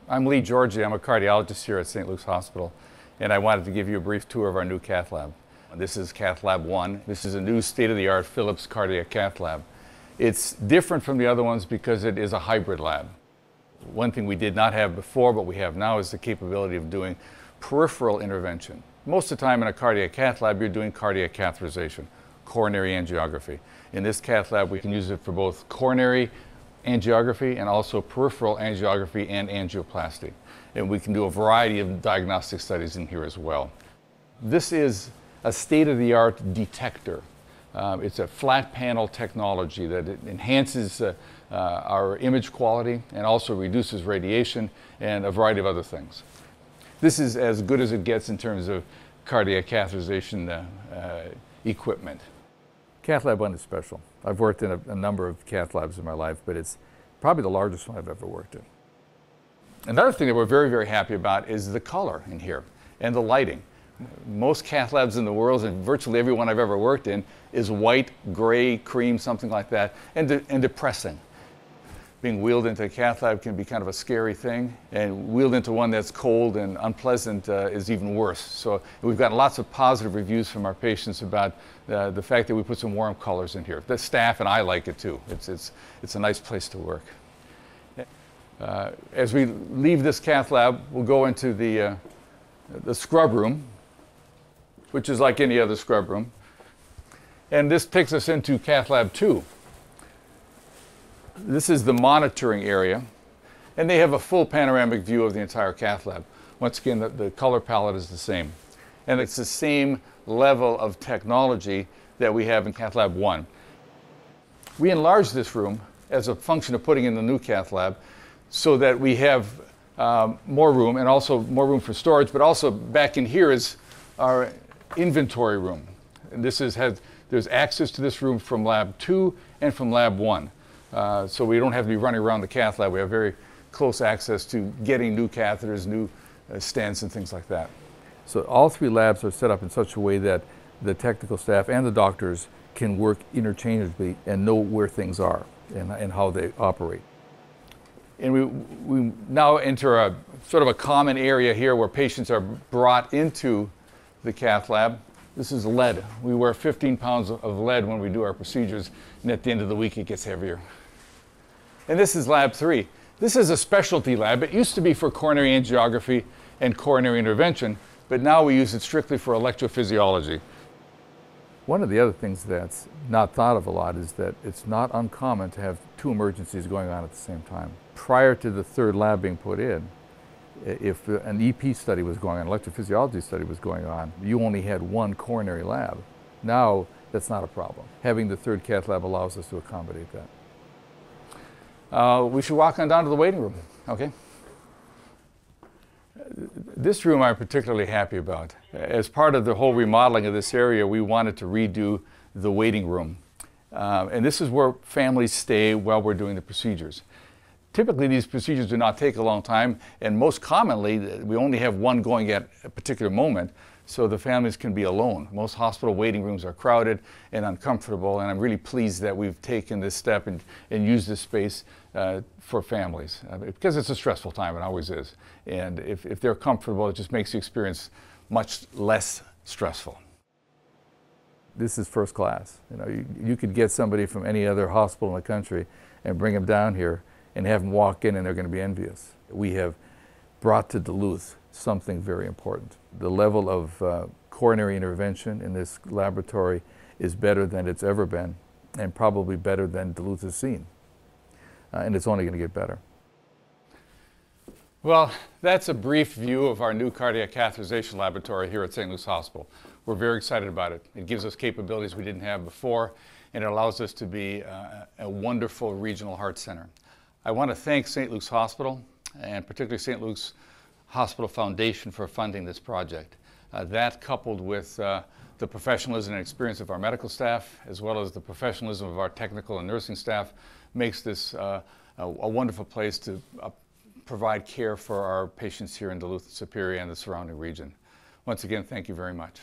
I'm Lee Georgie. I'm a cardiologist here at St. Luke's Hospital, and I wanted to give you a brief tour of our new cath lab. This is Cath Lab 1. This is a new state-of-the-art Philips cardiac cath lab. It's different from the other ones because it is a hybrid lab. One thing we did not have before, but we have now, is the capability of doing peripheral intervention. Most of the time in a cardiac cath lab, you're doing cardiac catheterization, coronary angiography. In this cath lab, we can use it for both coronary angiography and also peripheral angiography and angioplasty. And we can do a variety of diagnostic studies in here as well. This is a state-of-the-art detector. It's a flat panel technology that enhances our image quality and also reduces radiation and a variety of other things. This is as good as it gets in terms of cardiac catheterization equipment. Cath Lab 1 is special. I've worked in a number of cath labs in my life, but it's probably the largest one I've ever worked in. Another thing that we're very, very happy about is the color in here and the lighting. Most cath labs in the world, and virtually every one I've ever worked in, is white, gray, cream, something like that, and depressing. Being wheeled into a cath lab can be kind of a scary thing, and wheeled into one that's cold and unpleasant is even worse. So we've gotten lots of positive reviews from our patients about the fact that we put some warm colors in here. The staff and I like it too. It's a nice place to work. As we leave this cath lab, we'll go into the scrub room, which is like any other scrub room. And this takes us into Cath Lab 2. This is the monitoring area, and they have a full panoramic view of the entire cath lab. Once again, the color palette is the same. And it's the same level of technology that we have in Cath Lab 1. We enlarged this room as a function of putting in the new cath lab so that we have more room, and also more room for storage, but also back in here is our inventory room. And there's access to this room from Lab 2 and from Lab 1. So we don't have to be running around the cath lab. We have very close access to getting new catheters, new stents, and things like that. So all three labs are set up in such a way that the technical staff and the doctors can work interchangeably and know where things are and how they operate. And we now enter a sort of a common area here where patients are brought into the cath lab. This is lead. We wear 15 pounds of lead when we do our procedures, and at the end of the week it gets heavier. And this is Lab 3. This is a specialty lab. It used to be for coronary angiography and coronary intervention, but now we use it strictly for electrophysiology. One of the other things that's not thought of a lot is that it's not uncommon to have two emergencies going on at the same time. Prior to the third lab being put in, if an EP study was going on, electrophysiology study was going on, you only had one coronary lab. Now, that's not a problem. Having the third cath lab allows us to accommodate that. We should walk on down to the waiting room, okay? This room I'm particularly happy about. As part of the whole remodeling of this area, we wanted to redo the waiting room. And this is where families stay while we're doing the procedures. Typically, these procedures do not take a long time, and most commonly, we only have one going at a particular moment, so the families can be alone. Most hospital waiting rooms are crowded and uncomfortable, and I'm really pleased that we've taken this step and used this space for families, because it's a stressful time, it always is. And if they're comfortable, it just makes the experience much less stressful. This is first class. You know, you could get somebody from any other hospital in the country and bring them down here and have them walk in and they're going to be envious. We have brought to Duluth something very important. The level of coronary intervention in this laboratory is better than it's ever been, and probably better than Duluth has seen. And it's only going to get better. Well, that's a brief view of our new cardiac catheterization laboratory here at St. Luke's Hospital. We're very excited about it. It gives us capabilities we didn't have before, and it allows us to be a wonderful regional heart center. I want to thank St. Luke's Hospital, and particularly St. Luke's Hospital Foundation, for funding this project. That, coupled with the professionalism and experience of our medical staff, as well as the professionalism of our technical and nursing staff, makes this a wonderful place to provide care for our patients here in Duluth, Superior, and the surrounding region. Once again, thank you very much.